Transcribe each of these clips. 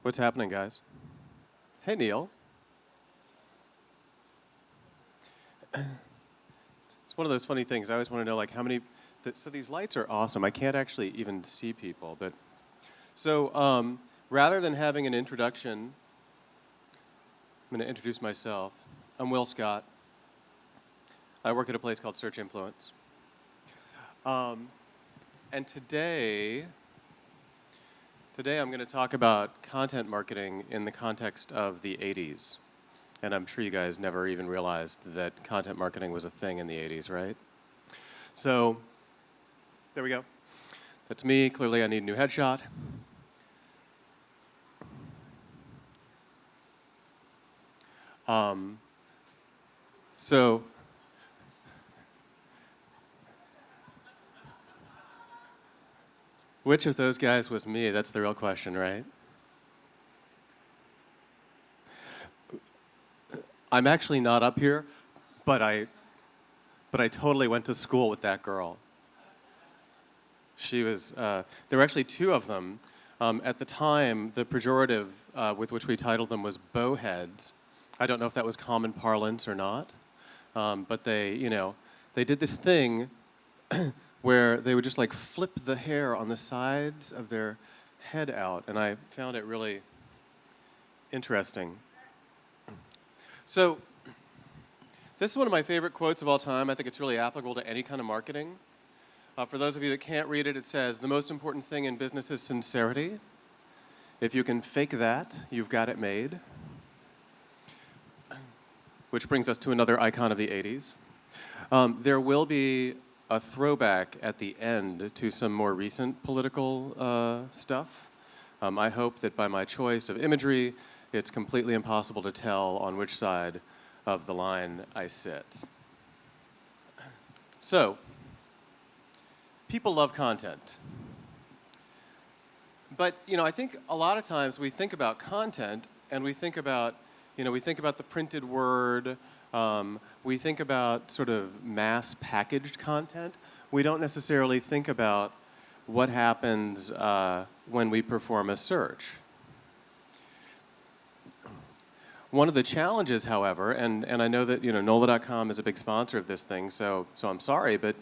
What's happening, guys? Hey, Neil. It's one of those funny things. I always want to know, like, how many. So these lights are awesome. I can't actually even see people, but rather than having an introduction, I'm going to introduce myself. I'm Will Scott. I work at a place called Search Influence. And today I'm going to talk about content marketing in the context of the 80s. And I'm sure you guys never even realized that content marketing was a thing in the 80s, right? So, there we go. That's me. Clearly, I need a new headshot. So, which of those guys was me? That's the real question, right? I'm actually not up here, but I totally went to school with that girl. She was, there were actually two of them. At the time, the pejorative with which we titled them was bowheads. I don't know if that was common parlance or not, but they did this thing where they would just like flip the hair on the sides of their head out, and I found it really interesting. So, this is one of my favorite quotes of all time. I think it's really applicable to any kind of marketing. For those of you that can't read it, it says, "The most important thing in business is sincerity. If you can fake that, you've got it made." Which brings us to another icon of the 80s. There will be a throwback at the end to some more recent political stuff. I hope that by my choice of imagery, it's completely impossible to tell on which side of the line I sit. So, people love content. But, I think a lot of times we think about content and we think about the printed word, we think about sort of mass packaged content. We don't necessarily think about what happens when we perform a search. One of the challenges, however, and I know that NOLA.com is a big sponsor of this thing, so I'm sorry, but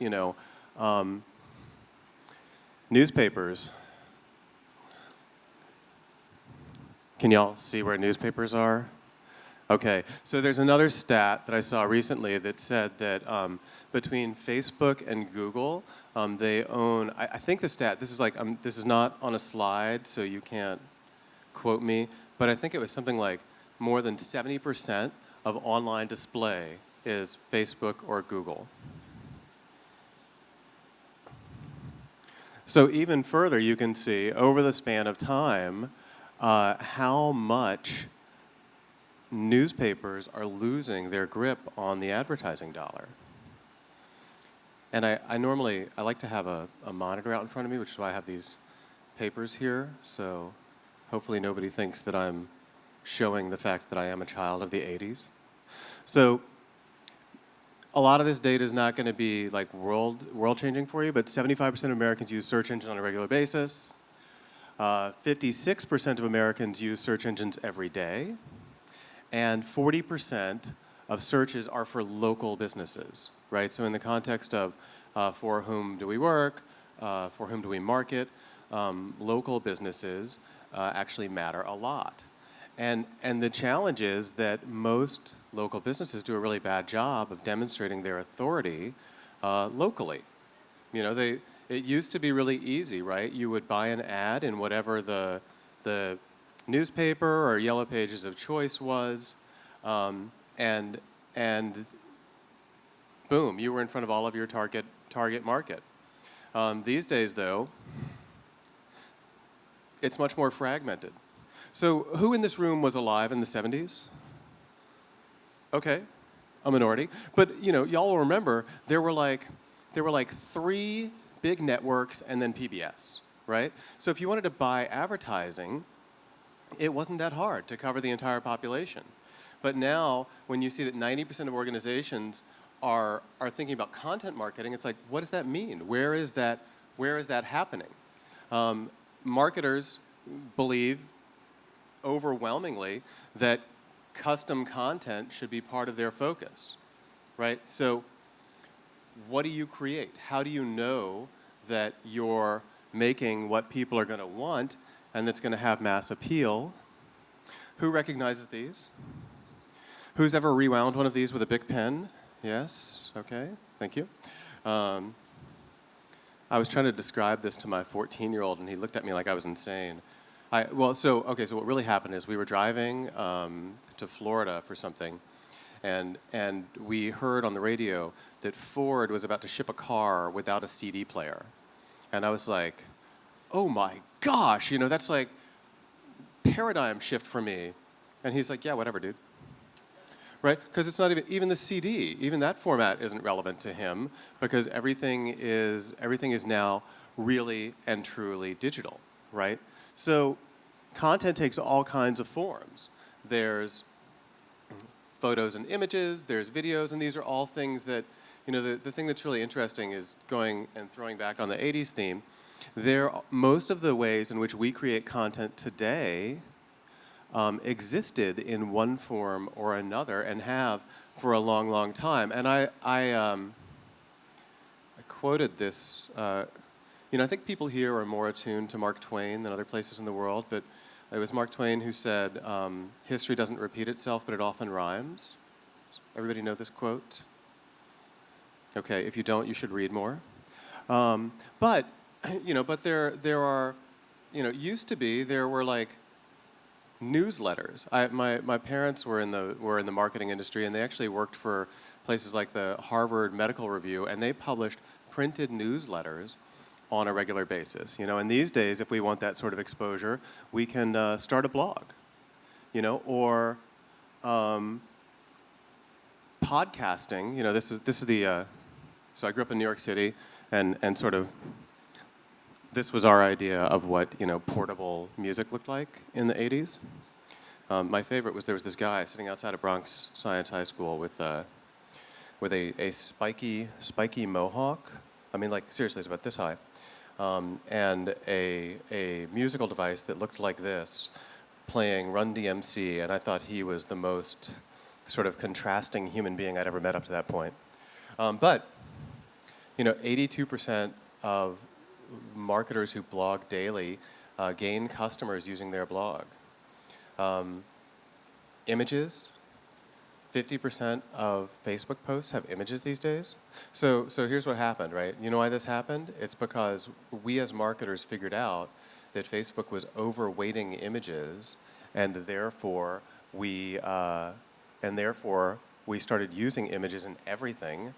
newspapers. Can y'all see where newspapers are? Okay, so there's another stat that I saw recently that said that between Facebook and Google, they own, I think the stat, this is not on a slide, so you can't quote me, but I think it was something like more than 70% of online display is Facebook or Google. So even further, you can see over the span of time how much newspapers are losing their grip on the advertising dollar. And I normally like to have a monitor out in front of me, which is why I have these papers here. So hopefully nobody thinks that I'm showing the fact that I am a child of the 80s. So a lot of this data is not going to be like world-changing for you, but 75% of Americans use search engines on a regular basis. 56% of Americans use search engines every day. And 40% of searches are for local businesses, right? So in the context of for whom do we work, for whom do we market, local businesses actually matter a lot. And the challenge is that most local businesses do a really bad job of demonstrating their authority locally. It used to be really easy, right? You would buy an ad in whatever the newspaper or yellow pages of choice was, and boom, you were in front of all of your target market. These days, though, it's much more fragmented. So who in this room was alive in the 70s? Okay, a minority. But y'all will remember there were like 3 big networks and then PBS, right? So if you wanted to buy advertising, it wasn't that hard to cover the entire population. But now, when you see that 90% of organizations are thinking about content marketing, it's like, what does that mean? Where is that happening? Marketers believe overwhelmingly that custom content should be part of their focus, right? So what do you create? How do you know that you're making what people are going to want and that's going to have mass appeal? Who recognizes these? Who's ever rewound one of these with a Bic pen? Yes? Okay, thank you. I was trying to describe this to my 14-year-old, and he looked at me like I was insane. So what really happened is we were driving to Florida for something, and we heard on the radio that Ford was about to ship a car without a CD player. And I was like, oh my gosh, that's like paradigm shift for me. And he's like, yeah, whatever, dude. Right? Because it's not even the CD, even that format isn't relevant to him because everything is now really and truly digital, right? So content takes all kinds of forms. There's photos and images, there's videos, and these are all things that, the thing that's really interesting is going and throwing back on the 80s theme. Most of the ways in which we create content today existed in one form or another and have for a long, long time. And I quoted this, I think people here are more attuned to Mark Twain than other places in the world, but it was Mark Twain who said, history doesn't repeat itself, but it often rhymes. Everybody know this quote? Okay, if you don't, you should read more. But there are, used to be, there were like newsletters. My parents were in the marketing industry, and they actually worked for places like the Harvard Medical Review, and they published printed newsletters on a regular basis. And these days, if we want that sort of exposure, we can start a blog, or podcasting. This is the. So I grew up in New York City, and sort of. This was our idea of what portable music looked like in the 80s. My favorite was there was this guy sitting outside of Bronx Science High School with a spiky mohawk. I mean, like seriously, it's about this high, and a musical device that looked like this, playing Run DMC. And I thought he was the most sort of contrasting human being I'd ever met up to that point. But 82% of marketers who blog daily gain customers using their blog. Images, 50% of Facebook posts have images these days. So here's what happened, right? You know why this happened? It's because we as marketers figured out that Facebook was overweighting images, and therefore we started using images in everything.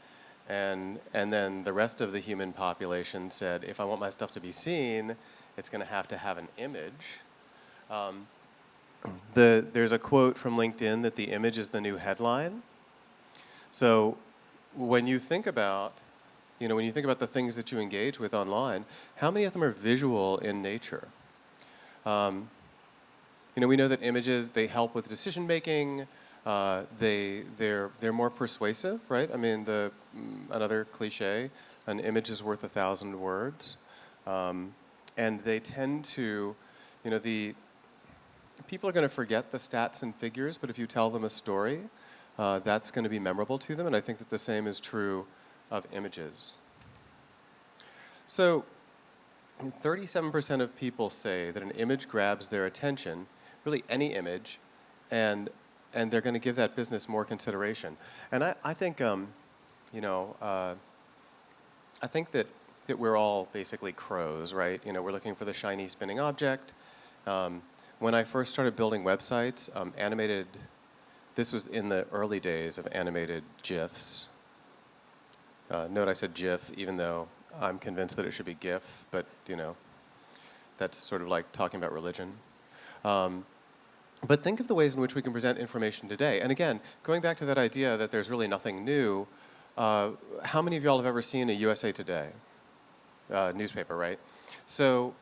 And then the rest of the human population said, if I want my stuff to be seen, it's going to have an image. There's a quote from LinkedIn that the image is the new headline. So when you think about the things that you engage with online, how many of them are visual in nature? We know that images, they help with decision making. They're more persuasive, right? I mean, another cliche, an image is worth 1,000 words, and they tend to, people are going to forget the stats and figures, but if you tell them a story, that's going to be memorable to them, and I think that the same is true of images. So, 37% of people say that an image grabs their attention, really any image, and they're going to give that business more consideration. And I think, I think that we're all basically crows, right? We're looking for the shiny spinning object. When I first started building websites, this was in the early days of animated GIFs. Note I said GIF, even though I'm convinced that it should be GIF, but, that's sort of like talking about religion. But think of the ways in which we can present information today. And again, going back to that idea that there's really nothing new, how many of y'all have ever seen a USA Today newspaper, right? So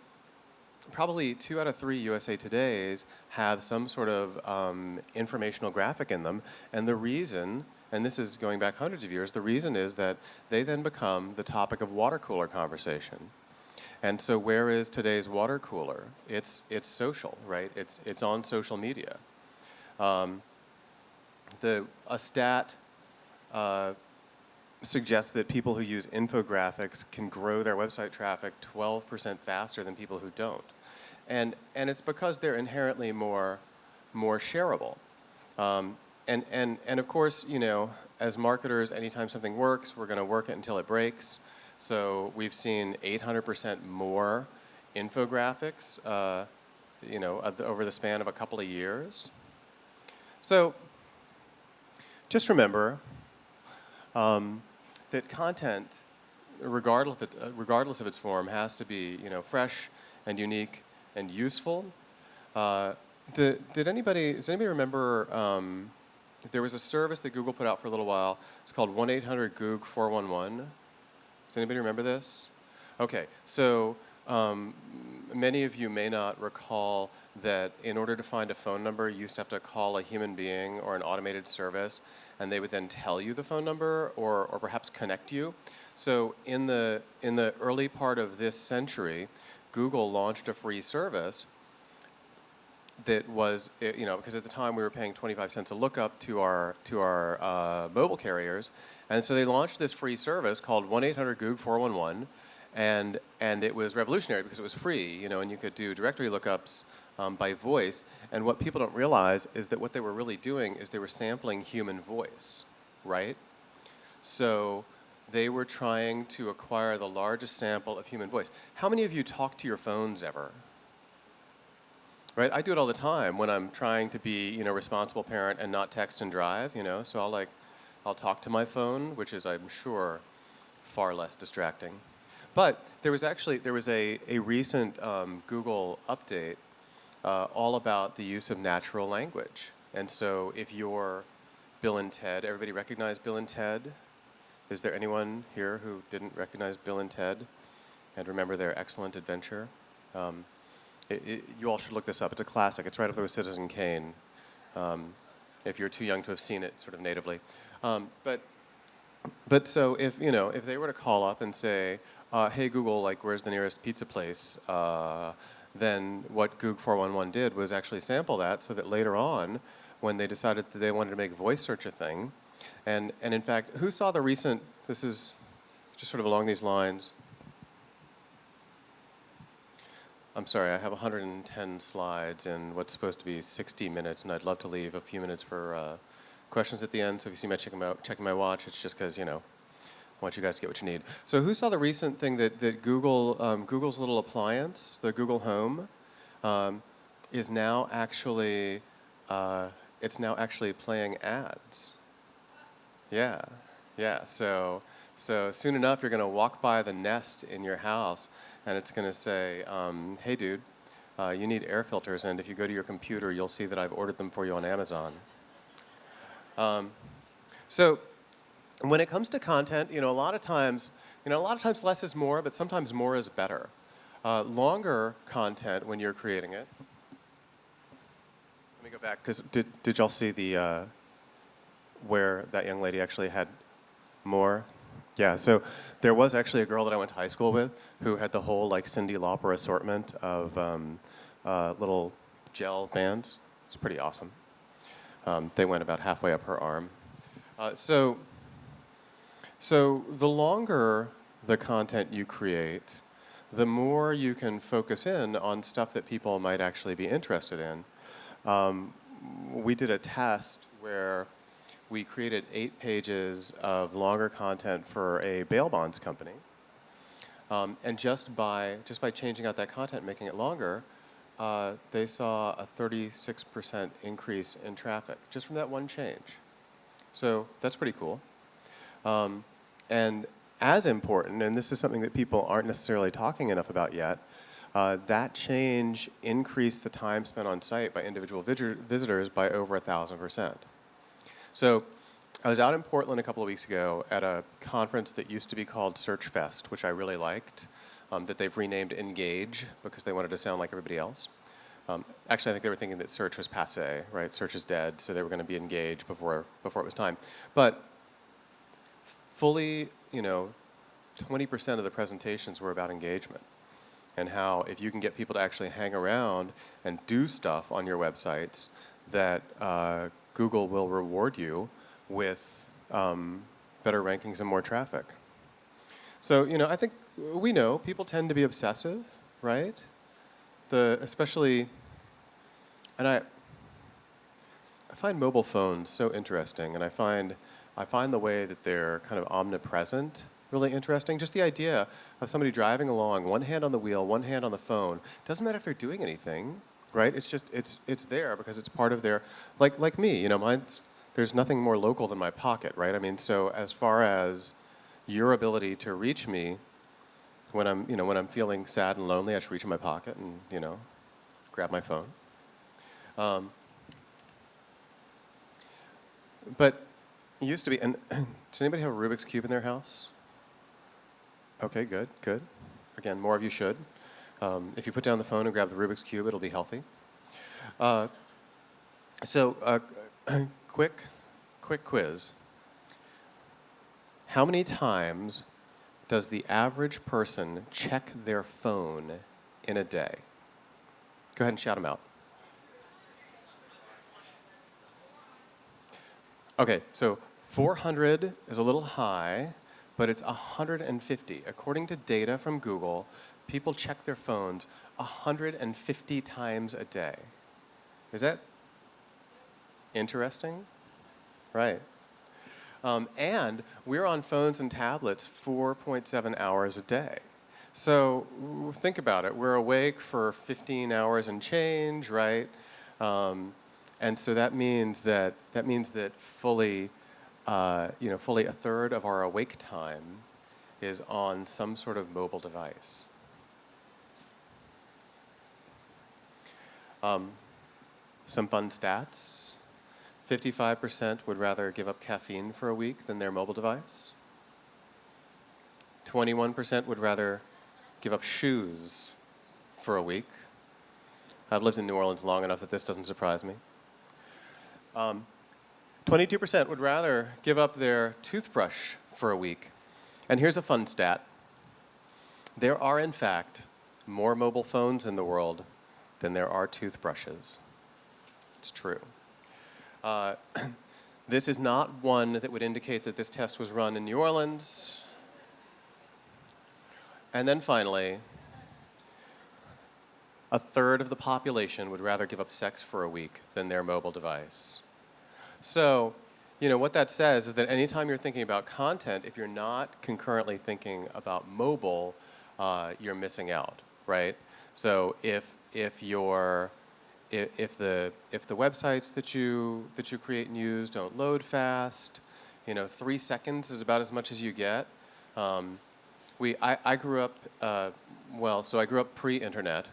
probably 2 out of 3 USA Todays have some sort of informational graphic in them. And the reason, and this is going back hundreds of years, the reason is that they then become the topic of water cooler conversation. And so where is today's water cooler? It's social, right? It's on social media. Um, a stat suggests that people who use infographics can grow their website traffic 12% faster than people who don't. And it's because they're inherently more shareable. And of course, as marketers, anytime something works, we're going to work it until it breaks. So we've seen 800% more infographics, over the span of a couple of years. So just remember that content, regardless of its form, has to be, fresh and unique and useful. Does anybody remember? There was a service that Google put out for a little while. It's called 1-800-GOOG-411. Does anybody remember this? Okay, so many of you may not recall that in order to find a phone number, you used to have to call a human being or an automated service, and they would then tell you the phone number or perhaps connect you. So in the early part of this century, Google launched a free service that was, because at the time we were paying 25 cents a lookup to our mobile carriers, and so they launched this free service called 1-800-GOOG-411, and it was revolutionary because it was free, and you could do directory lookups by voice. And what people don't realize is that what they were really doing is they were sampling human voice, right? So they were trying to acquire the largest sample of human voice. How many of you talk to your phones ever? Right, I do it all the time when I'm trying to be, responsible parent and not text and drive, So I'll talk to my phone, which is, I'm sure, far less distracting. But there was a recent Google update all about the use of natural language. And so if you're Bill and Ted, everybody recognize Bill and Ted? Is there anyone here who didn't recognize Bill and Ted and remember their excellent adventure? You all should look this up. It's a classic. It's right up there with Citizen Kane, if you're too young to have seen it sort of natively. But so if they were to call up and say, "Hey Google, where's the nearest pizza place?" Then what Goog 411 did was actually sample that, so that later on, when they decided that they wanted to make voice search a thing, and in fact, who saw the recent? This is just sort of along these lines. I'm sorry, I have 110 slides in what's supposed to be 60 minutes, and I'd love to leave a few minutes for questions at the end. So if you see me checking my watch, it's just because, I want you guys to get what you need. So who saw the recent thing that Google's little appliance, the Google Home, is now actually playing ads? Yeah. So soon enough, you're going to walk by the Nest in your house, and it's going to say, "Hey, dude, you need air filters, and if you go to your computer, you'll see that I've ordered them for you on Amazon." So when it comes to content, a lot of times less is more, but sometimes more is better. Longer content when you're creating it. Let me go back, because did y'all see the where that young lady actually had more? Yeah, so there was actually a girl that I went to high school with who had the whole Cyndi Lauper assortment of little gel bands. It's pretty awesome. They went about halfway up her arm. So the longer the content you create, the more you can focus in on stuff that people might actually be interested in. We did a test where we created 8 pages of longer content for a bail bonds company. And just by changing out that content, making it longer, they saw a 36% increase in traffic just from that one change. So that's pretty cool. And as important, and this is something that people aren't necessarily talking enough about yet, that change increased the time spent on site by individual visitors by over 1,000%. So I was out in Portland a couple of weeks ago at a conference that used to be called Search Fest, which I really liked, that they've renamed Engage because they wanted to sound like everybody else. Actually, I think they were thinking that search was passé, right? Search is dead, so they were going to be Engage before it was time. But fully, 20% of the presentations were about engagement. and how if you can get people to actually hang around and do stuff on your websites, that Google will reward you with better rankings and more traffic. So, I think we know people tend to be obsessive, right? Especially, and I find mobile phones so interesting, and I find the way that they're kind of omnipresent really interesting. Just the idea of somebody driving along, one hand on the wheel, one hand on the phone. Doesn't matter if they're doing anything, right? It's just it's there because it's part of their like me. There's nothing more local than my pocket, right? I mean, so as far as your ability to reach me when I'm feeling sad and lonely, I just reach in my pocket and grab my phone. But it used to be, and does anybody have a Rubik's Cube in their house? Okay, good. Again, more of you should. If you put down the phone and grab the Rubik's Cube, it'll be healthy. Quick quiz. How many times does the average person check their phone in a day? Go ahead and shout them out. Okay, so 400 is a little high, but it's 150. According to data from Google, people check their phones 150 times a day. Is that interesting? Right. And we're on phones and tablets 4.7 hours a day. So think about it. We're awake for 15 hours and change, right? And so that means that fully a third of our awake time is on some sort of mobile device. Some fun stats. 55% would rather give up caffeine for a week than their mobile device. 21% would rather give up shoes for a week. I've lived in New Orleans long enough that this doesn't surprise me. 22% would rather give up their toothbrush for a week. And here's a fun stat. There are, in fact, more mobile phones in the world than there are toothbrushes. It's true. This is not one that would indicate that this test was run in New Orleans. And then finally, a third of the population would rather give up sex for a week than their mobile device. So, what that says is that anytime you're thinking about content, if you're not concurrently thinking about mobile, you're missing out, right? So if the websites that you create and use don't load fast, 3 seconds is about as much as you get. I grew up I grew up pre-internet,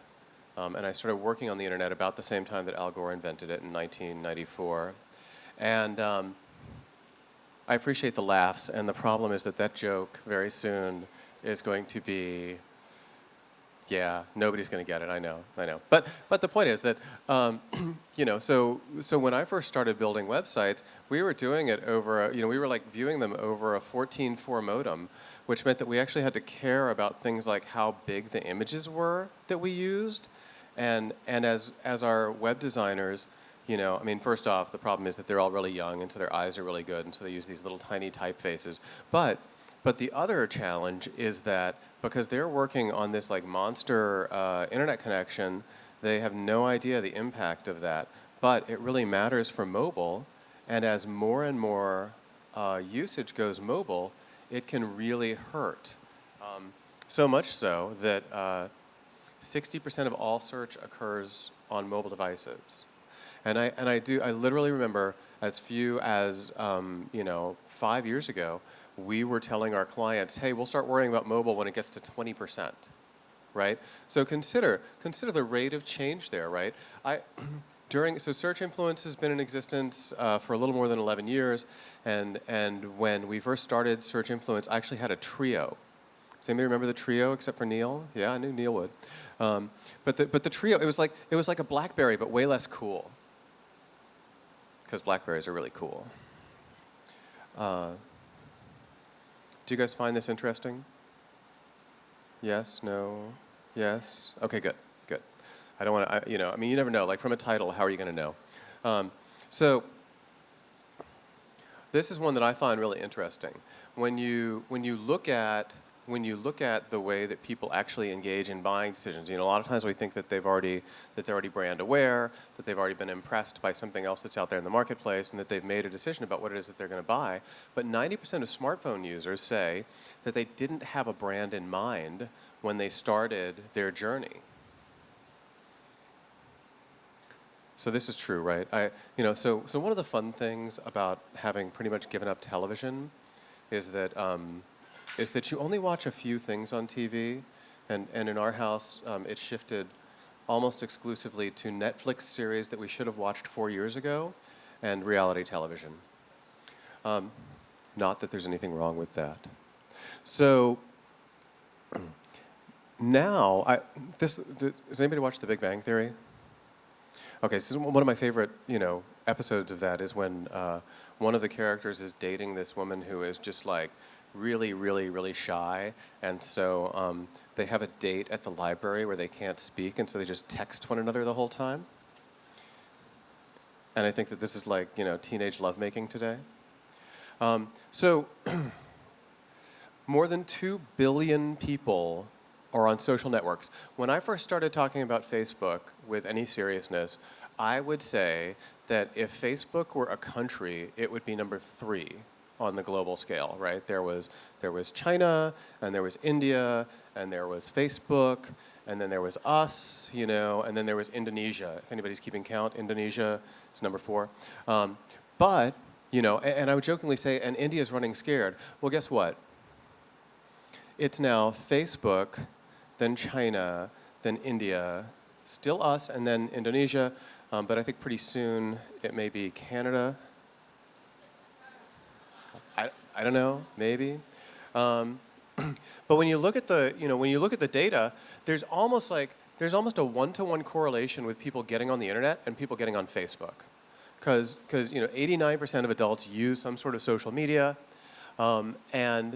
and I started working on the internet about the same time that Al Gore invented it in 1994. And I appreciate the laughs, and the problem is that joke very soon is going to be, yeah, nobody's going to get it. I know. But the point is that, so when I first started building websites, we were doing it over, we were like viewing them over a 14.4 modem, which meant that we actually had to care about things like how big the images were that we used, and as our web designers, first off, the problem is that they're all really young, and so their eyes are really good, and so they use these little tiny typefaces. But the other challenge is that because they're working on this like monster internet connection, they have no idea the impact of that. But it really matters for mobile, and as more and more usage goes mobile, it can really hurt. So much so that 60% of all search occurs on mobile devices. And I literally remember as few as 5 years ago, we were telling our clients, hey, we'll start worrying about mobile when it gets to 20%, right? So consider the rate of change there, right? So search influence has been in existence for a little more than 11 years, and when we first started search influence, I actually had a trio. Does anybody remember the trio except for Neil? Yeah, I knew Neil would. But the trio, it was like a BlackBerry, but way less cool. Because BlackBerries are really cool. Do you guys find this interesting? Yes? No? Yes? Okay, good, good. I don't want to, I mean, you never know. Like from a title, how are you going to know? So this is one that I find really interesting. When you look at the way that people actually engage in buying decisions, a lot of times we think that they're already brand aware, that they've already been impressed by something else that's out there in the marketplace, and that they've made a decision about what it is that they're going to buy. But 90% of smartphone users say that they didn't have a brand in mind when they started their journey. So this is true, right? So one of the fun things about having pretty much given up television is that you only watch a few things on TV, and in our house, it shifted almost exclusively to Netflix series that we should have watched 4 years ago, and reality television. Not that there's anything wrong with that. So now, does anybody watch The Big Bang Theory? Okay, so one of my favorite, episodes of that is when one of the characters is dating this woman who is just like really, really, really shy, and so they have a date at the library where they can't speak, and so they just text one another the whole time. And I think that this is like, teenage lovemaking today. So more than 2 billion people are on social networks. When I first started talking about Facebook with any seriousness, I would say that if Facebook were a country, it would be number 3 on the global scale, right? There was China, and there was India, and there was Facebook, and then there was us, and then there was Indonesia. If anybody's keeping count, Indonesia is number 4. But, and I would jokingly say, and India's running scared. Well, guess what? It's now Facebook, then China, then India, still us, and then Indonesia. But I think pretty soon it may be Canada. I don't know, maybe. But when you look at the data, there's almost a 1-to-1 correlation with people getting on the internet and people getting on Facebook, because 89% of adults use some sort of social media, and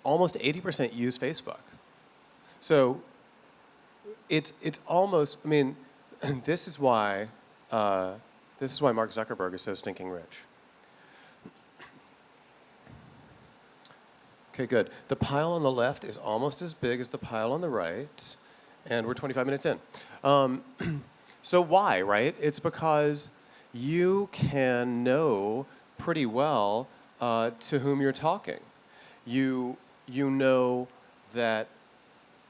almost 80% use Facebook. So it's almost, I mean, this is why Mark Zuckerberg is so stinking rich. Okay, good. The pile on the left is almost as big as the pile on the right, and we're 25 minutes in. So why, right? It's because you can know pretty well to whom you're talking. You know that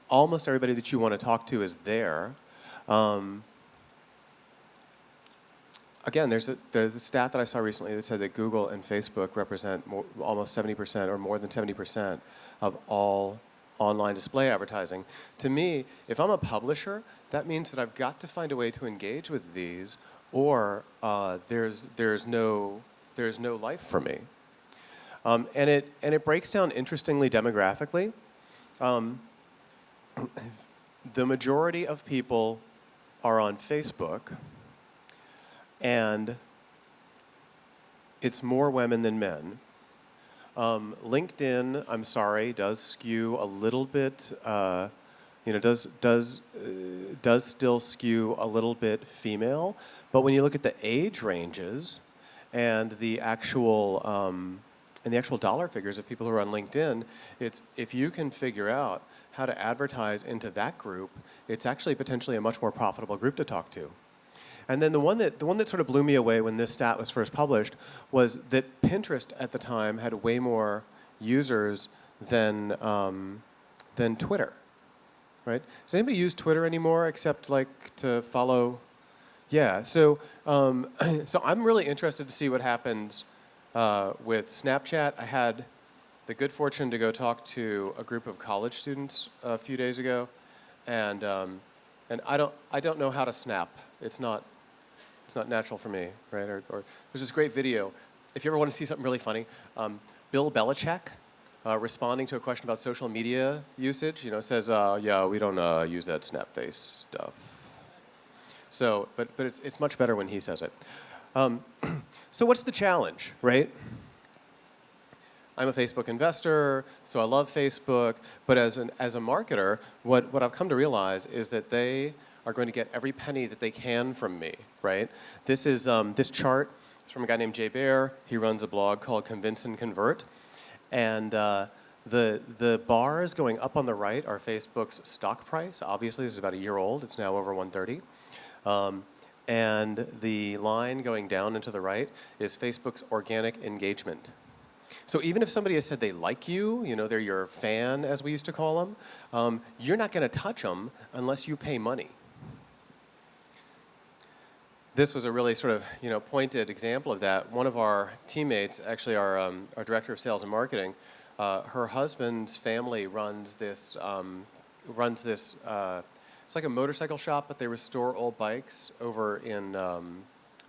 almost everybody that you want to talk to is there. Again, there's the stat that I saw recently that said that Google and Facebook represent almost 70% or more than 70% of all online display advertising. To me, if I'm a publisher, that means that I've got to find a way to engage with these, or there's no life for me. And it breaks down interestingly demographically. The majority of people are on Facebook, and it's more women than men. LinkedIn, I'm sorry, does skew a little bit. Does still skew a little bit female. But when you look at the age ranges and the actual dollar figures of people who are on LinkedIn, it's if you can figure out how to advertise into that group, it's actually potentially a much more profitable group to talk to. And then the one that sort of blew me away when this stat was first published was that Pinterest at the time had way more users than Twitter, right? Does anybody use Twitter anymore except like to follow? Yeah. So so I'm really interested to see what happens with Snapchat. I had the good fortune to go talk to a group of college students a few days ago, and I don't know how to snap. It's not natural for me, right? Or there's this great video. If you ever want to see something really funny, Bill Belichick responding to a question about social media usage, says, "Yeah, we don't use that snap face stuff." So, but it's much better when he says it. So what's the challenge, right? I'm a Facebook investor, so I love Facebook. But as a marketer, what I've come to realize is that they are going to get every penny that they can from me, right? This is this chart is from a guy named Jay Baer. He runs a blog called Convince and Convert, and the bars going up on the right are Facebook's stock price. Obviously, this is about a year old. It's now over 130. And the line going down and to the right is Facebook's organic engagement. So even if somebody has said they like you, they're your fan, as we used to call them, you're not going to touch them unless you pay money. This was a really sort of pointed example of that. One of our teammates, actually our director of sales and marketing, her husband's family runs this. It's like a motorcycle shop, but they restore old bikes over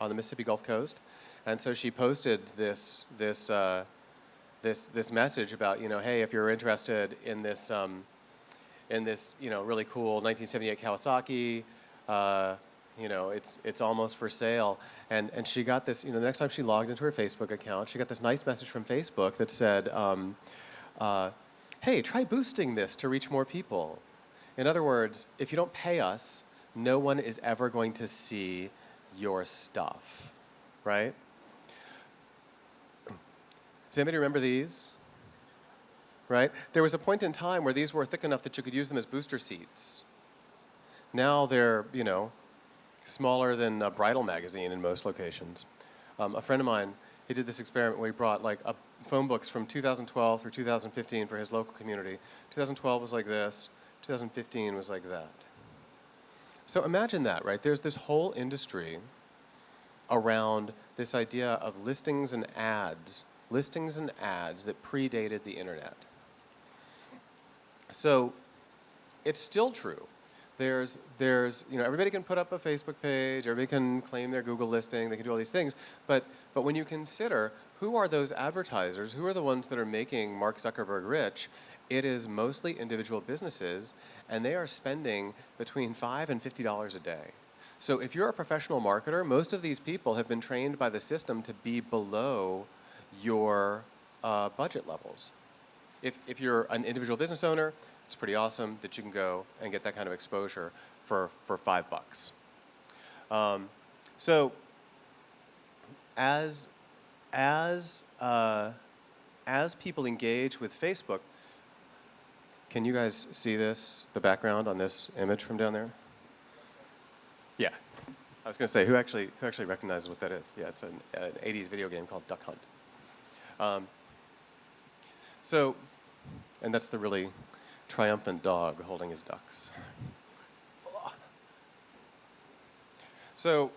on the Mississippi Gulf Coast. And so she posted this message about, hey, if you're interested in this really cool 1978 Kawasaki, it's almost for sale. And she got this, the next time she logged into her Facebook account, she got this nice message from Facebook that said, hey, try boosting this to reach more people. In other words, if you don't pay us, no one is ever going to see your stuff, right? Does anybody remember these? Right? There was a point in time where these were thick enough that you could use them as booster seats. Now they're, smaller than a bridal magazine in most locations. A friend of mine, he did this experiment where he brought phone books from 2012 through 2015 for his local community. 2012 was like this. 2015 was like that. So imagine that, right? There's this whole industry around this idea of listings and ads that predated the internet. So it's still true. There's everybody can put up a Facebook page, everybody can claim their Google listing, they can do all these things, but when you consider who are those advertisers, who are the ones that are making Mark Zuckerberg rich, it is mostly individual businesses, and they are spending between $5 and $50 a day. So if you're a professional marketer, most of these people have been trained by the system to be below your budget levels. If you're an individual business owner, it's pretty awesome that you can go and get that kind of exposure for $5. So as people engage with Facebook, can you guys see this, the background on this image from down there? Yeah. I was going to say, who actually recognizes what that is? Yeah, it's an 80's video game called Duck Hunt. And that's the really triumphant dog holding his ducks. So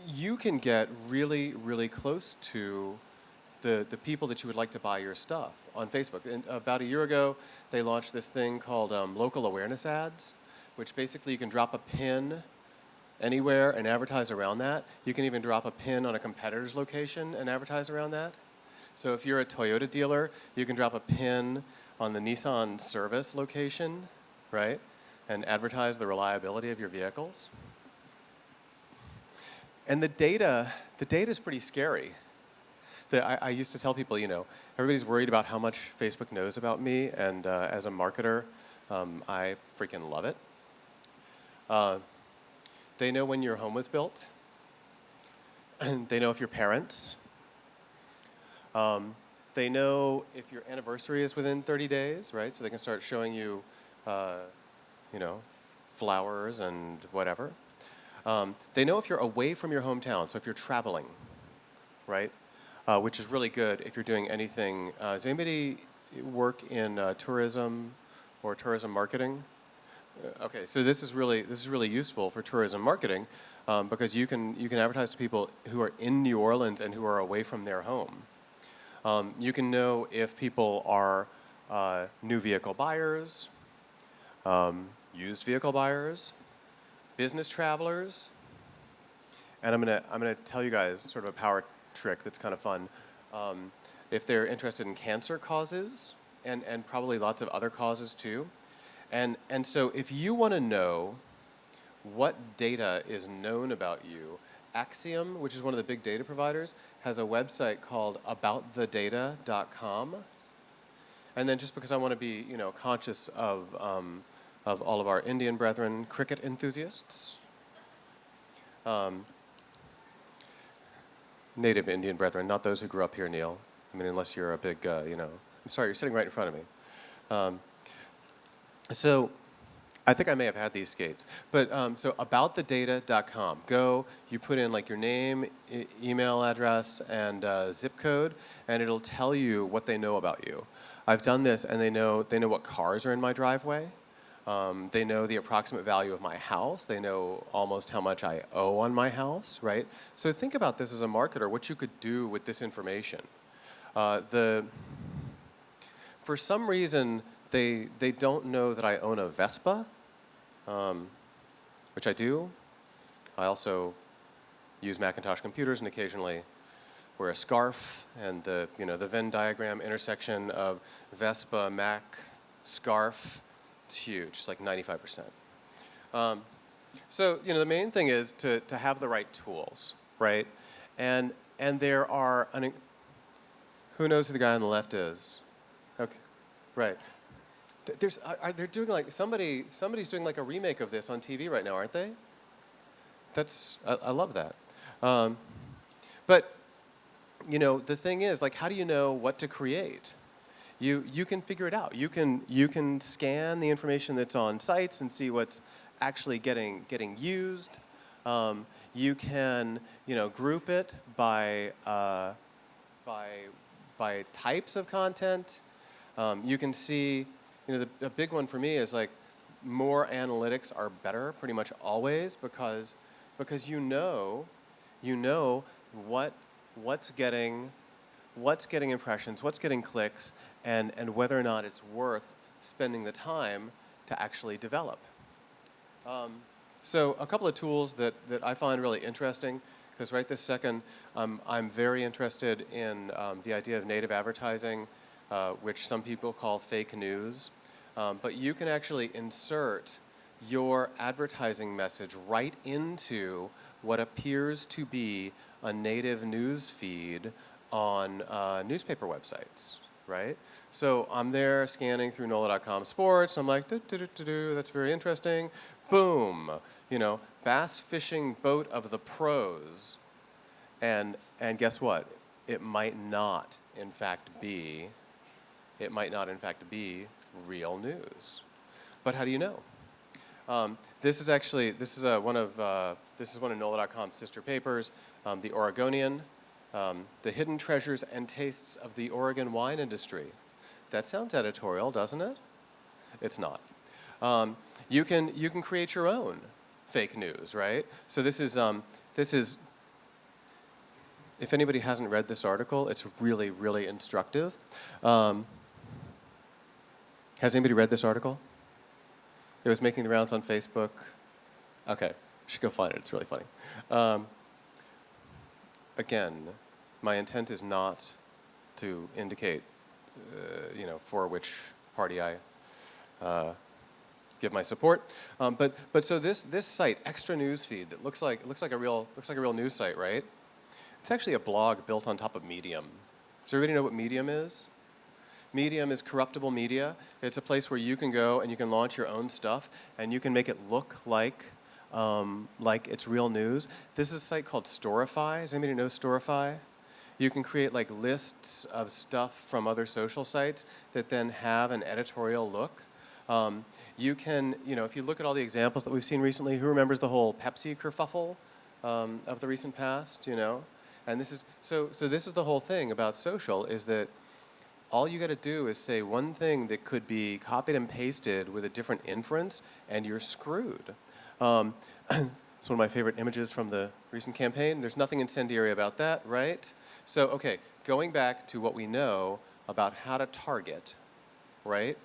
you can get really, really close to the people that you would like to buy your stuff on Facebook. And about a year ago, they launched this thing called local awareness ads, which basically you can drop a pin anywhere and advertise around that. You can even drop a pin on a competitor's location and advertise around that. So if you're a Toyota dealer, you can drop a pin on the Nissan service location, right? And advertise the reliability of your vehicles. And the data is pretty scary. I used to tell people, everybody's worried about how much Facebook knows about me, and as a marketer, I freaking love it. They know when your home was built. They know if you're parents. They know if your anniversary is within 30 days, right? So they can start showing you, flowers and whatever. They know if you're away from your hometown, so if you're traveling, right? Which is really good if you're doing anything. Does anybody work in tourism or tourism marketing? Okay, so this is really useful for tourism marketing because you can advertise to people who are in New Orleans and who are away from their home. You can know if people are new vehicle buyers, used vehicle buyers, business travelers, and I'm gonna tell you guys sort of a power trick that's kind of fun. If they're interested in cancer causes and probably lots of other causes too, and so if you want to know what data is known about you Axiom, which is one of the big data providers, has a website called aboutthedata.com. And then just because I want to be, conscious of all of our Indian brethren, cricket enthusiasts, native Indian brethren, not those who grew up here, Neil. I mean, unless you're a big, I'm sorry, you're sitting right in front of me. So I think I may have had these skates. But so aboutthedata.com. Go, you put in like your name, email address, and zip code, and it'll tell you what they know about you. I've done this, and they know what cars are in my driveway. They know the approximate value of my house. They know almost how much I owe on my house, right? So think about this as a marketer, what you could do with this information. For some reason, they don't know that I own a Vespa, which I do. I also use Macintosh computers and occasionally wear a scarf, and the Venn diagram intersection of Vespa, Mac, scarf, it's huge. It's like 95%. So the main thing is to have the right tools, right? And there are who knows who the guy on the left is? Okay, right. They're doing like somebody's doing like a remake of this on TV right now, aren't they? I love that. But the thing is, like, how do you know what to create? You can figure it out. You can scan the information that's on sites and see what's actually getting used. You can group it by types of content. You can see a big one for me is like more analytics are better pretty much always because you know what's getting impressions, what's getting clicks, and whether or not it's worth spending the time to actually develop. So a couple of tools that I find really interesting, because right this second I'm very interested in the idea of native advertising, which some people call fake news. But you can actually insert your advertising message right into what appears to be a native news feed on newspaper websites, right? So I'm there scanning through NOLA.com sports. I'm like, that's very interesting. Boom, bass fishing boat of the pros. And guess what? It might not, in fact, be real news. But how do you know? This is one of NOLA.com's sister papers, The Oregonian, The Hidden Treasures and Tastes of the Oregon Wine Industry. That sounds editorial, doesn't it? It's not. You can create your own fake news, right? So this is if anybody hasn't read this article, it's really, really instructive. Has anybody read this article? It was making the rounds on Facebook. Okay, you should go find it. It's really funny. Again, my intent is not to indicate, for which party I give my support. But so this site, Extra Newsfeed, that looks like a real news site, right? It's actually a blog built on top of Medium. Does everybody know what Medium is? Medium is corruptible media. It's a place where you can go and you can launch your own stuff and you can make it look like it's real news. This is a site called Storify. Does anybody know Storify? You can create like lists of stuff from other social sites that then have an editorial look. You can, if you look at all the examples that we've seen recently, who remembers the whole Pepsi kerfuffle of the recent past, And this is, so this is the whole thing about social, is that all you got to do is say one thing that could be copied and pasted with a different inference, and you're screwed. It's one of my favorite images from the recent campaign. There's nothing incendiary about that, right? So, okay, going back to what we know about how to target, right?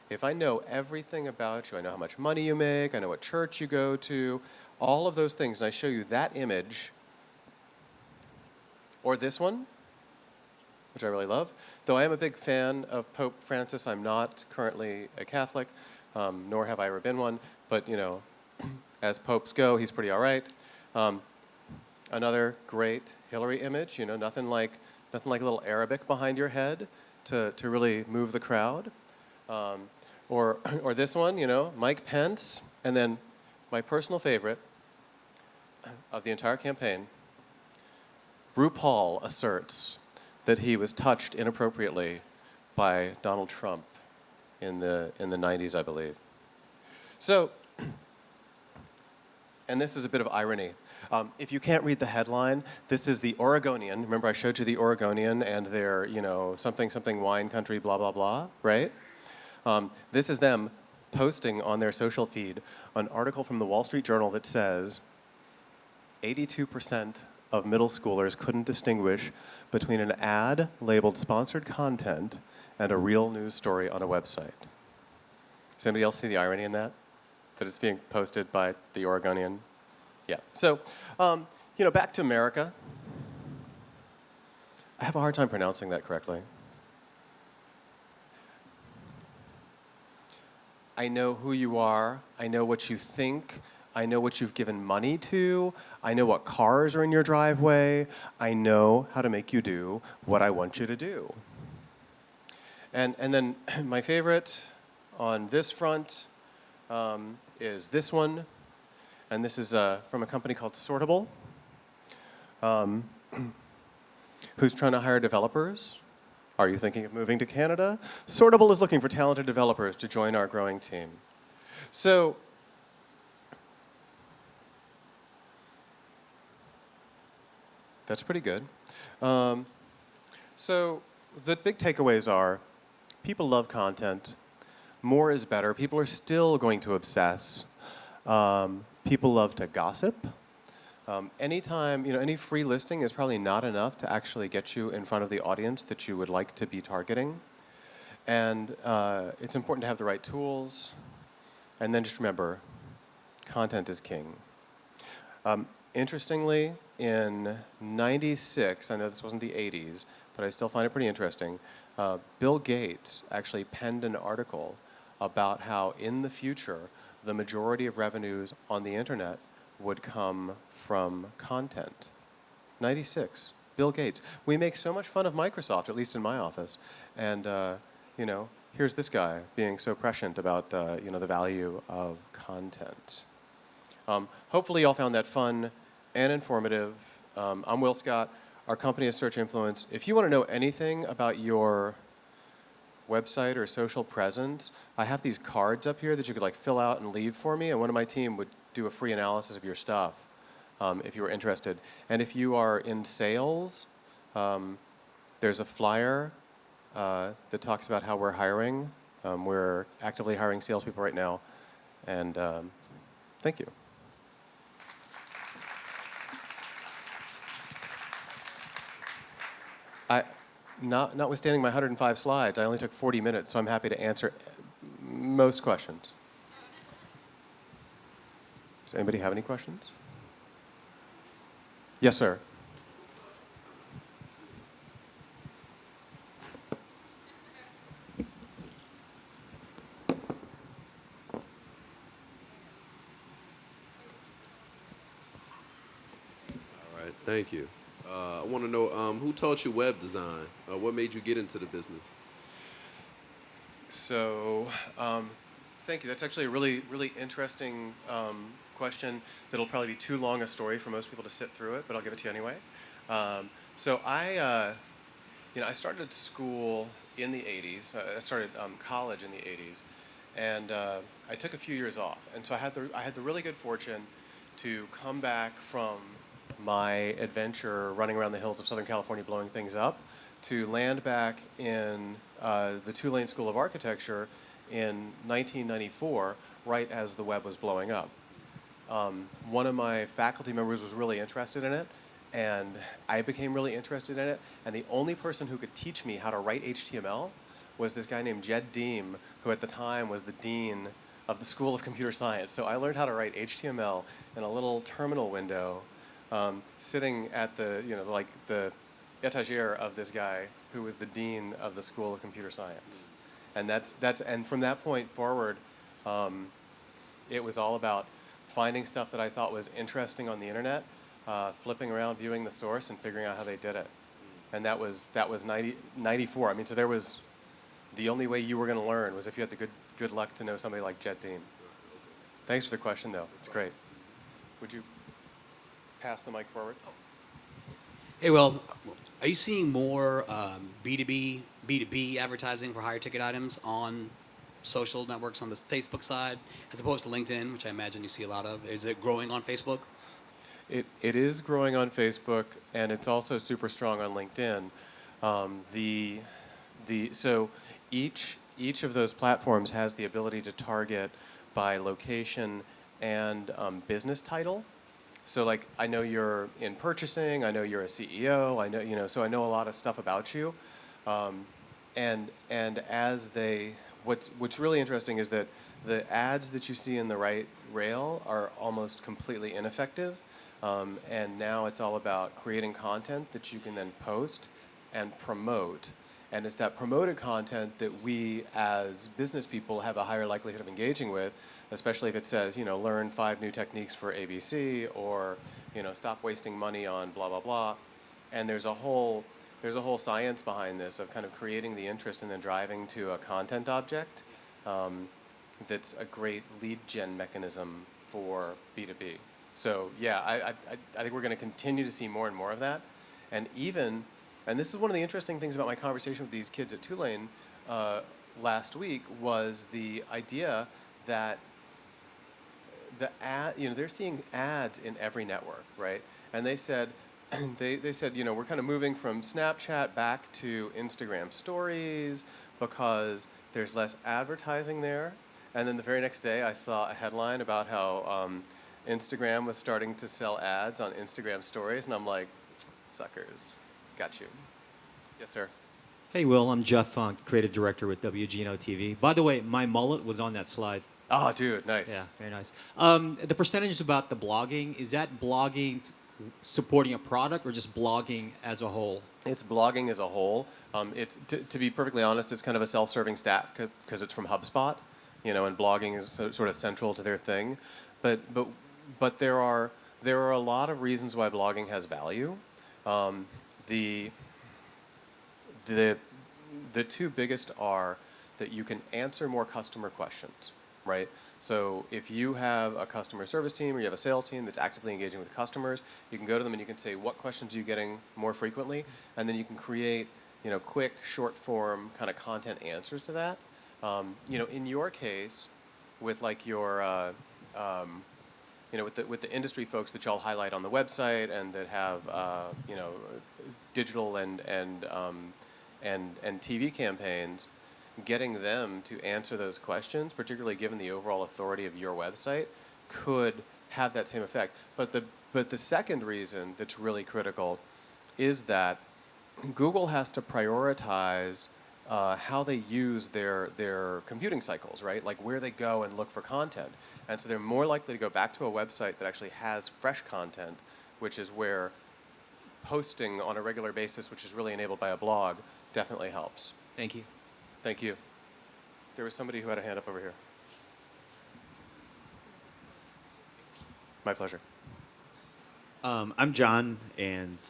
If I know everything about you, I know how much money you make, I know what church you go to, all of those things, and I show you that image, or this one, which I really love. Though I am a big fan of Pope Francis, I'm not currently a Catholic, nor have I ever been one, but as popes go, he's pretty all right. Another great Hillary image, nothing like a little Arabic behind your head to really move the crowd. Or or this one, Mike Pence, and then my personal favorite of the entire campaign, RuPaul asserts that he was touched inappropriately by Donald Trump in the 90s, I believe. So, and this is a bit of irony. If you can't read the headline, this is the Oregonian. Remember I showed you the Oregonian and their, something, something wine country, blah, blah, blah, right? This is them posting on their social feed an article from the Wall Street Journal that says 82% of middle schoolers couldn't distinguish between an ad labeled sponsored content and a real news story on a website. Does anybody else see the irony in that? That it's being posted by the Oregonian? Yeah. So, back to America. I have a hard time pronouncing that correctly. I know who you are. I know what you think. I know what you've given money to. I know what cars are in your driveway. I know how to make you do what I want you to do. And then my favorite on this front is this one. And this is from a company called Sortable, who's trying to hire developers. Are you thinking of moving to Canada? Sortable is looking for talented developers to join our growing team. So, that's pretty good. So the big takeaways are people love content. More is better. People are still going to obsess. People love to gossip. Anytime, any free listing is probably not enough to actually get you in front of the audience that you would like to be targeting. And it's important to have the right tools. And then just remember, content is king. Interestingly, in '96, I know this wasn't the 80s, but I still find it pretty interesting, Bill Gates actually penned an article about how in the future, the majority of revenues on the internet would come from content. '96, Bill Gates. We make so much fun of Microsoft, at least in my office, and here's this guy being so prescient about the value of content. Hopefully y'all found that fun and informative. I'm Will Scott. Our company is Search Influence. If you want to know anything about your website or social presence, I have these cards up here that you could fill out and leave for me, and one of my team would do a free analysis of your stuff if you were interested. And if you are in sales, there's a flyer that talks about how we're hiring. We're actively hiring salespeople right now, and thank you. Notwithstanding my 105 slides, I only took 40 minutes, so I'm happy to answer most questions. Does anybody have any questions? Yes, sir. All right, thank you. I want to know who taught you web design? What made you get into the business? So, thank you. That's actually a really, really interesting question that'll probably be too long a story for most people to sit through it, but I'll give it to you anyway. So I started school in the 80s. I started college in the 80s, and I took a few years off. And so I had the really good fortune to come back from my adventure running around the hills of Southern California blowing things up to land back in the Tulane School of Architecture in 1994, right as the web was blowing up. One of my faculty members was really interested in it, and I became really interested in it, and the only person who could teach me how to write HTML was this guy named Jed Deem, who at the time was the dean of the School of Computer Science. So I learned how to write HTML in a little terminal window, sitting at the etagere of this guy who was the dean of the School of Computer Science. And and from that point forward, it was all about finding stuff that I thought was interesting on the internet, flipping around, viewing the source, and figuring out how they did it. And that was 94. I mean, so there was the only way you were going to learn was if you had the good luck to know somebody like Jet Dean. Thanks for the question, though. It's great. Would you pass the mic forward? Hey, well, are you seeing more B2B advertising for higher ticket items on social networks on the Facebook side as opposed to LinkedIn, which I imagine you see a lot of? Is it growing on Facebook? It is growing on Facebook, and it's also super strong on LinkedIn. So each of those platforms has the ability to target by location and business title. So like I know you're in purchasing, I know you're a CEO, I know so I know a lot of stuff about you, and as they what's really interesting is that the ads that you see in the right rail are almost completely ineffective, and now it's all about creating content that you can then post and promote. And it's that promoted content that we as business people have a higher likelihood of engaging with, especially if it says, learn 5 new techniques for ABC, or, stop wasting money on blah, blah, blah. And there's a whole science behind this of kind of creating the interest and then driving to a content object that's a great lead gen mechanism for B2B. So yeah, I think we're going to continue to see more and more of that. And this is one of the interesting things about my conversation with these kids at Tulane last week was the idea that they're seeing ads in every network, right? And they said, they said, we're kind of moving from Snapchat back to Instagram stories because there's less advertising there. And then the very next day I saw a headline about how Instagram was starting to sell ads on Instagram stories, and I'm like, suckers. Got you. Yes, sir. Hey, Will. I'm Jeff Funk, creative director with WGNO TV. By the way, my mullet was on that slide. Oh, dude, nice. Yeah, very nice. The percentage about the blogging, is that blogging supporting a product or just blogging as a whole? It's blogging as a whole. It's to be perfectly honest, it's kind of a self-serving stat because it's from HubSpot, and blogging is sort of central to their thing. But there are a lot of reasons why blogging has value. The two biggest are that you can answer more customer questions, right? So if you have a customer service team or you have a sales team that's actively engaging with customers, you can go to them and you can say, what questions are you getting more frequently? And then you can create, quick, short form kind of content answers to that. In your case, with like your, with the industry folks that y'all highlight on the website and that have, digital and TV campaigns, getting them to answer those questions, particularly given the overall authority of your website, could have that same effect. But the second reason that's really critical is that Google has to prioritize how they use their computing cycles, right? Like where they go and look for content. And so they're more likely to go back to a website that actually has fresh content, which is where posting on a regular basis, which is really enabled by a blog, definitely helps. Thank you. Thank you. There was somebody who had a hand up over here. My pleasure. I'm John, and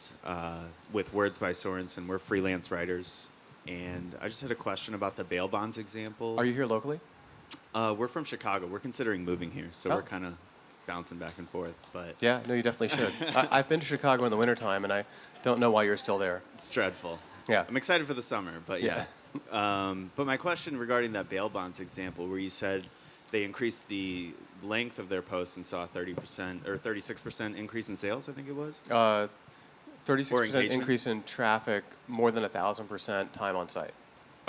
with Words by Sorensen, we're freelance writers. And I just had a question about the bail bonds example. Are you here locally? We're from Chicago. We're considering moving here, so we're kind of bouncing back and forth. But Yeah, no, you definitely should. I've been to Chicago in the wintertime, and I don't know why you're still there. it's dreadful. Yeah. I'm excited for the summer, but yeah. But my question regarding that bail bonds example, where you said they increased the length of their posts and saw a 30% or 36% increase in sales, I think it was. 36% engagement? increase in traffic, more than 1,000% time on site.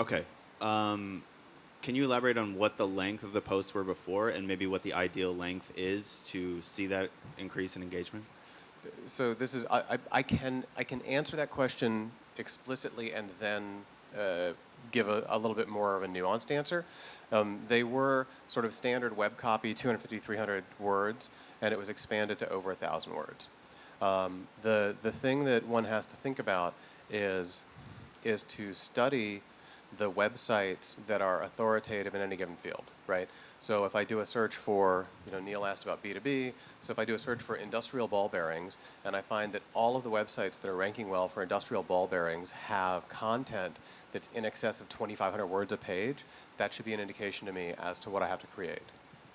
Okay. Can you elaborate on what the length of the posts were before and maybe what the ideal length is to see that increase in engagement? So this is I can answer that question explicitly and then give a little bit more of a nuanced answer. They were sort of standard web copy, 250, 300 words, and it was expanded to over 1,000 words. The thing that one has to think about is to study the websites that are authoritative in any given field, right? So if I do a search for, Neil asked about B2B, so if I do a search for industrial ball bearings, and I find that all of the websites that are ranking well for industrial ball bearings have content that's in excess of 2,500 words a page, that should be an indication to me as to what I have to create.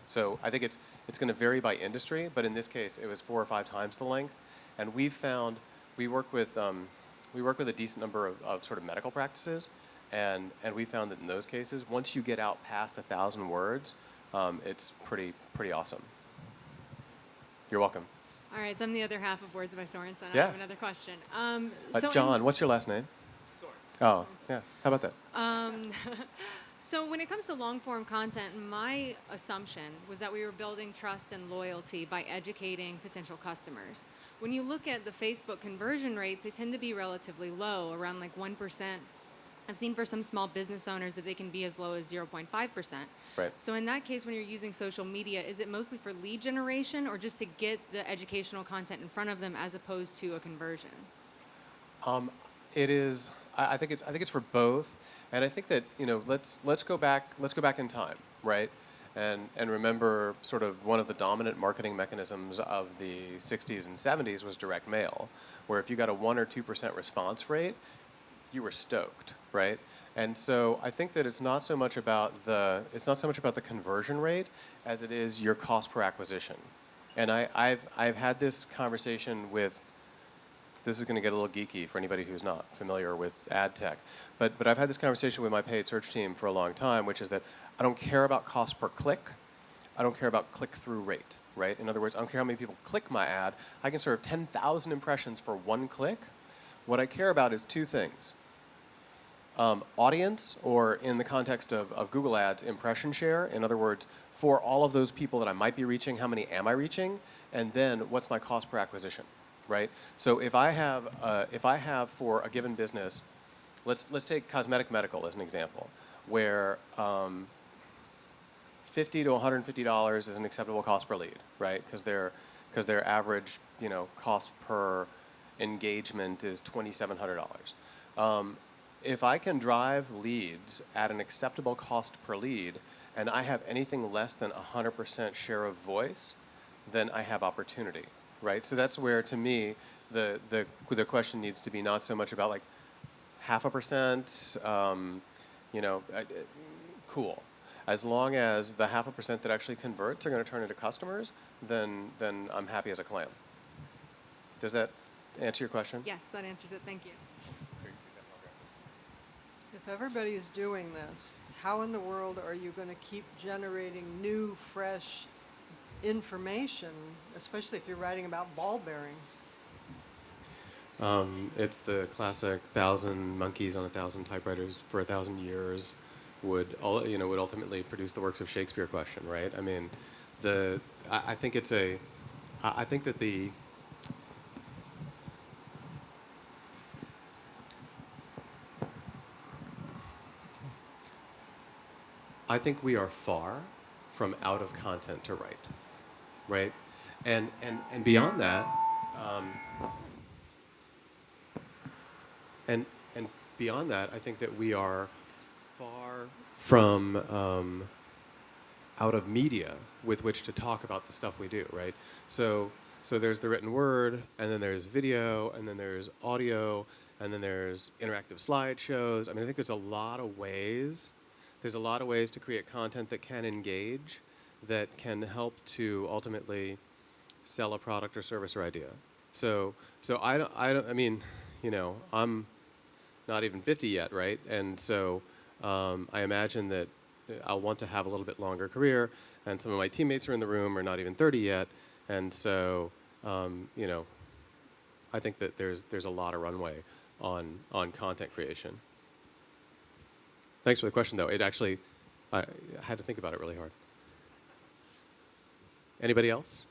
So I think it's going to vary by industry, but in this case, it was 4 or 5 times the length. And we've found, we work with a decent number of sort of medical practices, and we found that in those cases, once you get out past 1,000 words, it's pretty awesome. You're welcome. All right, so I'm the other half of Words by Sorensen. I Yeah. have another question. John, what's your last name? Oh, yeah. How about that? So when it comes to long-form content, my assumption was that we were building trust and loyalty by educating potential customers. When you look at the Facebook conversion rates, they tend to be relatively low, around like 1%. I've seen for some small business owners that they can be as low as 0.5%. Right. So in that case, when you're using social media, is it mostly for lead generation or just to get the educational content in front of them as opposed to a conversion? It is. I think it's for both, and I think that let's go back in time, right, and remember sort of one of the dominant marketing mechanisms of the 60s and 70s was direct mail, where if you got a 1 or 2% response rate, you were stoked, right? And so I think that it's not so much about the conversion rate as it is your cost per acquisition, and I've had this conversation with. This is going to get a little geeky for anybody who's not familiar with ad tech. But I've had this conversation with my paid search team for a long time, which is that I don't care about cost per click. I don't care about click-through rate, right? In other words, I don't care how many people click my ad. I can serve 10,000 impressions for 1 click. What I care about is 2 things. Audience, or in the context of Google Ads, impression share. In other words, for all of those people that I might be reaching, how many am I reaching? And then what's my cost per acquisition? Right. So if I have for a given business, let's take cosmetic medical as an example, where $50 to $150 is an acceptable cost per lead, right? Because their average cost per engagement is $2,700. If I can drive leads at an acceptable cost per lead, and I have anything less than 100% share of voice, then I have opportunity. Right, so that's where, to me, the question needs to be not so much about like 0.5%, cool. As long as the 0.5% that actually converts are going to turn into customers, then I'm happy as a clam. Does that answer your question? Yes, that answers it. Thank you. If everybody is doing this, how in the world are you going to keep generating new, fresh information, especially if you're writing about ball bearings? It's the classic 1,000 monkeys on 1,000 typewriters for 1,000 years would ultimately produce the works of Shakespeare question, right? I mean, I think we are far from out of content to write, right? And beyond that, and beyond that, I think that we are far from out of media with which to talk about the stuff we do, right? So there's the written word, and then there's video, and then there's audio, and then there's interactive slideshows. I mean, I think there's a lot of ways. There's a lot of ways to create content that can engage, that can help to ultimately sell a product or service or idea. So I mean, I'm not even 50 yet, right? And so I imagine that I'll want to have a little bit longer career, and some of my teammates are in the room are not even 30 yet, and so I think that there's a lot of runway on content creation. Thanks for the question, though. I had to think about it really hard. Anybody else?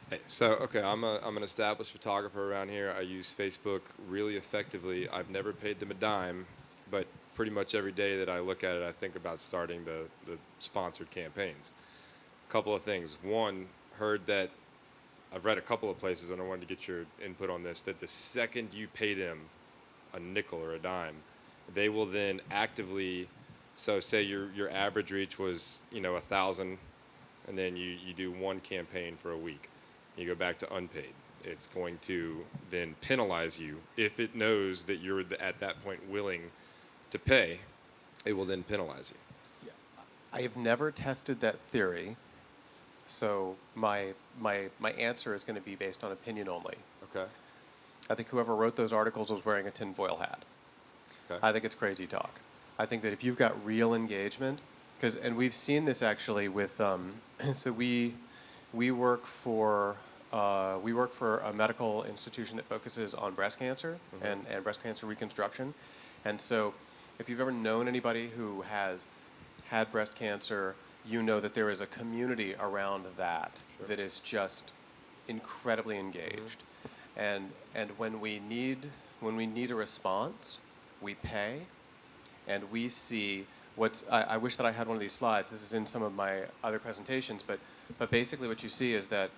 Hey, I'm an established photographer around here. I use Facebook really effectively. I've never paid them a dime, but pretty much every day that I look at it, I think about starting the sponsored campaigns. A couple of things. One, heard that I've read a couple of places, and I wanted to get your input on this, that the second you pay them a nickel or a dime, they will then actively, so say your average reach was, 1,000, and then you do one campaign for a week. You go back to unpaid. It's going to then penalize you if it knows that you're at that point willing to pay. It will then penalize you. I have never tested that theory, so my answer is going to be based on opinion only. Okay. I think whoever wrote those articles was wearing a tinfoil hat. Okay. I think it's crazy talk. I think that if you've got real engagement, and we've seen this actually with, so we work for a medical institution that focuses on breast cancer and breast cancer reconstruction, and so if you've ever known anybody who has had breast cancer, you know that there is a community around that that is just incredibly engaged, and when we need a response, we pay, and we see what's. I wish that I had one of these slides. This is in some of my other presentations, but basically what you see is that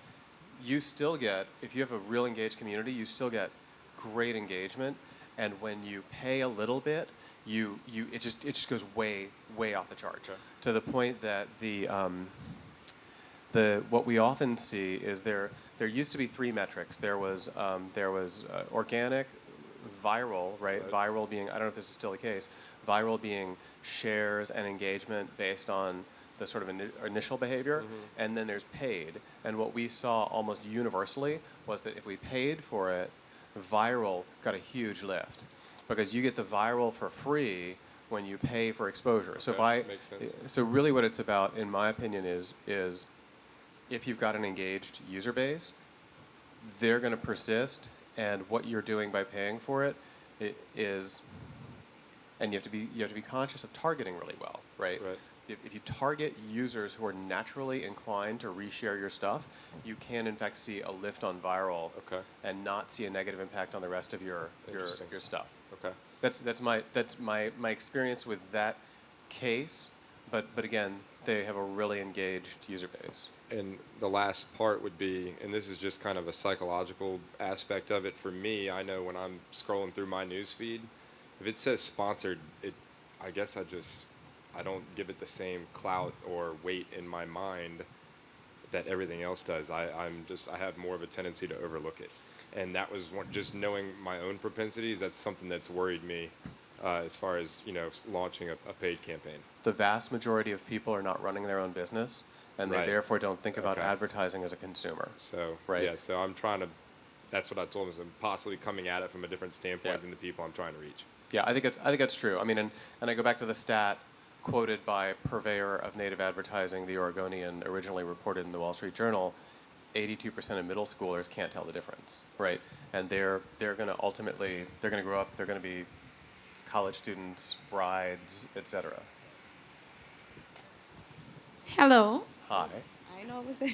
you still get, if you have a real engaged community, you still get great engagement, and when you pay a little bit, it just goes way off the chart, to the point that what we often see is there used to be three metrics. There was organic, viral, right? Right. Viral being, I don't know if this is still the case, viral being shares and engagement based on the sort of initial behavior, and then there's paid. And what we saw almost universally was that if we paid for it, viral got a huge lift, because you get the viral for free when you pay for exposure. So Makes sense. so really what it's about, in my opinion, is if you've got an engaged user base, they're going to persist, and what you're doing by paying for it is, and you have to be conscious of targeting really well, right? Right. If you target users who are naturally inclined to reshare your stuff, you can in fact see a lift on viral, Okay. and not see a negative impact on the rest of your Interesting. stuff. Okay. That's my experience with that case, but again, they have a really engaged user base. And the last part would be, and this is just kind of a psychological aspect of it for me, I know when I'm scrolling through my news feed, if it says sponsored, I guess I don't give it the same clout or weight in my mind that everything else does. I have more of a tendency to overlook it. And that was just knowing my own propensities, that's something that's worried me as far as, launching a paid campaign. The vast majority of people are not running their own business, and they Right. therefore don't think about Okay. advertising as a consumer. So, Right. yeah, so I'm trying to, that's what I told him, is I'm possibly coming at it from a different standpoint Yeah. than the people I'm trying to reach. Yeah, I think that's true. I mean, and I go back to the stat quoted by purveyor of native advertising, the Oregonian, originally reported in the Wall Street Journal. 82% of middle schoolers can't tell the difference, right? And they're going to ultimately, they're going to grow up, they're going to be college students, brides, etc. Hello. Hi. I know it was.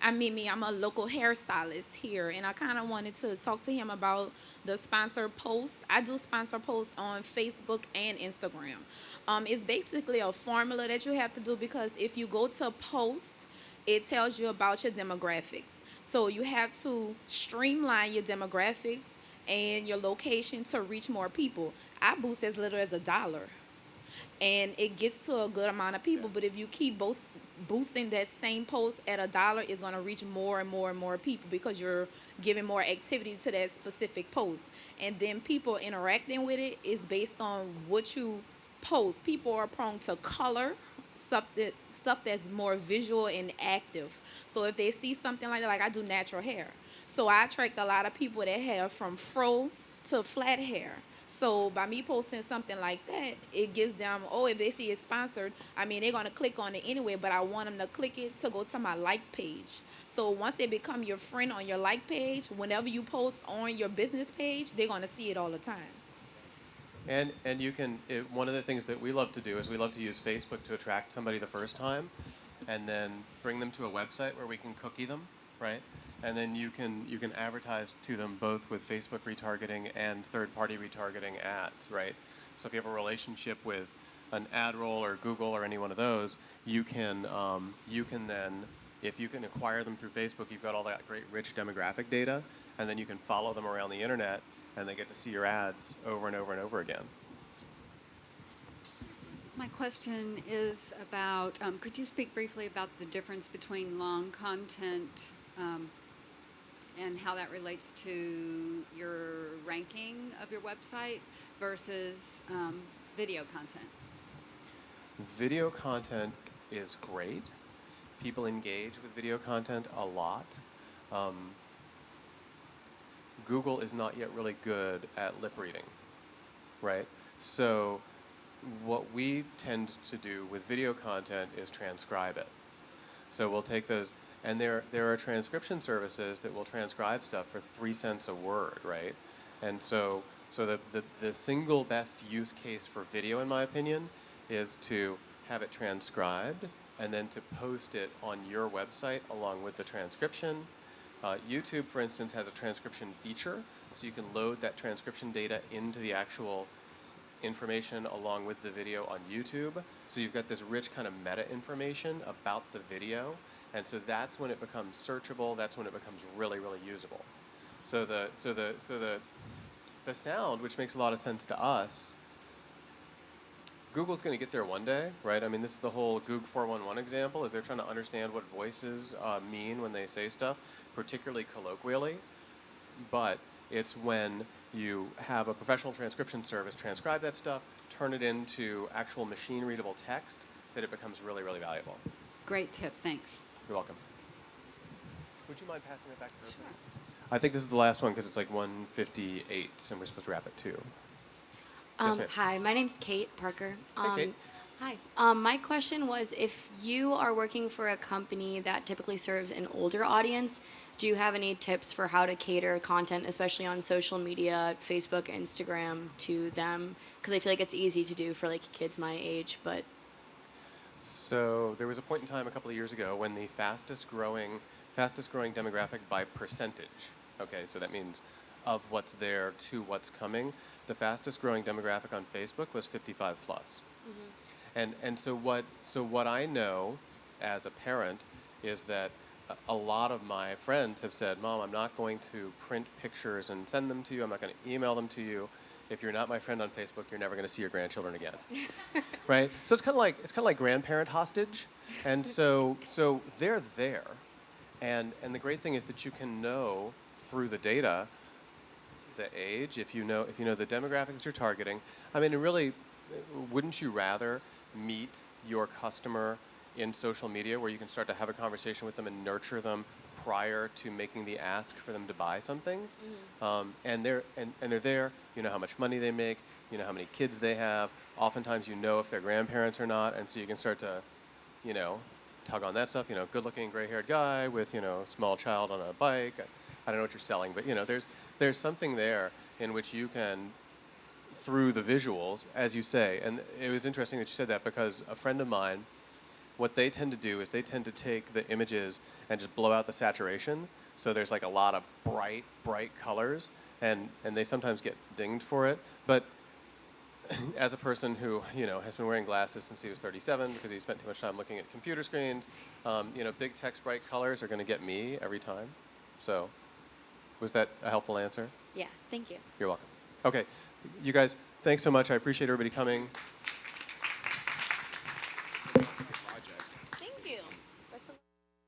I'm Mimi. I'm a local hairstylist here, and I kind of wanted to talk to him about the sponsored posts. I do sponsor posts on Facebook and Instagram. It's basically a formula that you have to do, because if you go to post, it tells you about your demographics. So you have to streamline your demographics and your location to reach more people. I boost as little as $1, and it gets to a good amount of people. But if you keep boosting that same post at $1, it's going to reach more and more and more people, because you're giving more activity to that specific post. And then people interacting with it is based on what you post. People are prone to color, stuff that's more visual and active. So if they see something like that, like I do natural hair, so I attract a lot of people that have from fro to flat hair. So by me posting something like that, it gives them, if they see it sponsored, I mean, they're going to click on it anyway, but I want them to click it to go to my like page. So once they become your friend on your like page, whenever you post on your business page, they're going to see it all the time. And you can, one of the things that we love to do is we love to use Facebook to attract somebody the first time, and then bring them to a website where we can cookie them, right? And then you can advertise to them both with Facebook retargeting and third-party retargeting ads, right? So if you have a relationship with an ad roll or Google or any one of those, you can then if you can acquire them through Facebook, you've got all that great rich demographic data, and then you can follow them around the internet, and they get to see your ads over and over and over again. My question is about, could you speak briefly about the difference between long content and how that relates to your ranking of your website versus video content? Video content is great. People engage with video content a lot. Google is not yet really good at lip reading, right? So what we tend to do with video content is transcribe it. So we'll take those, and there are transcription services that will transcribe stuff for 3 cents a word, right? And so the single best use case for video, in my opinion, is to have it transcribed and then to post it on your website along with the transcription. YouTube, for instance, has a transcription feature, so you can load that transcription data into the actual information along with the video on YouTube. So you've got this rich kind of meta information about the video, and so that's when it becomes searchable. That's when it becomes really, really usable. So the sound, which makes a lot of sense to us, Google's going to get there one day, right? I mean, this is the whole Goog 411 example, is they're trying to understand what voices mean when they say stuff, particularly colloquially. But it's when you have a professional transcription service transcribe that stuff, turn it into actual machine-readable text, that it becomes really, really valuable. Great tip, thanks. You're welcome. Would you mind passing it back to her, please? I think this is the last one because it's like 1:58, and we're supposed to wrap at 2. Yes, ma'am. Hi, my name's Kate Parker. Hi, Kate. Hi. My question was, if you are working for a company that typically serves an older audience, do you have any tips for how to cater content, especially on social media, Facebook, Instagram, to them? Because I feel like it's easy to do for like kids my age, but... So there was a point in time a couple of years ago when the fastest growing demographic by percentage, okay, so that means of what's there to what's coming, the fastest growing demographic on Facebook was 55 plus. Mm-hmm. And so what I know as a parent is that a lot of my friends have said, Mom, I'm not going to print pictures and send them to you. I'm not going to email them to you. If you're not my friend on Facebook, you're never going to see your grandchildren again, right? So it's kind of like grandparent hostage, and so they're there, and the great thing is that you can know through the data the age, if you know the demographic that you're targeting. I mean, really, wouldn't you rather meet your customer in social media where you can start to have a conversation with them and nurture them prior to making the ask for them to buy something? Mm-hmm. And they're there. You know how much money they make. You know how many kids they have. Oftentimes, you know if they're grandparents or not, and so you can start to, tug on that stuff. Good-looking, gray-haired guy with small child on a bike. I don't know what you're selling, but there's something there in which you can, through the visuals, as you say. And it was interesting that you said that, because a friend of mine, what they tend to do is they tend to take the images and just blow out the saturation. So there's like a lot of bright colors, and they sometimes get dinged for it. But as a person who has been wearing glasses since he was 37 because he spent too much time looking at computer screens, big text, bright colors are going to get me every time. So was that a helpful answer? Yeah, thank you. You're welcome. Okay, you guys, thanks so much. I appreciate everybody coming.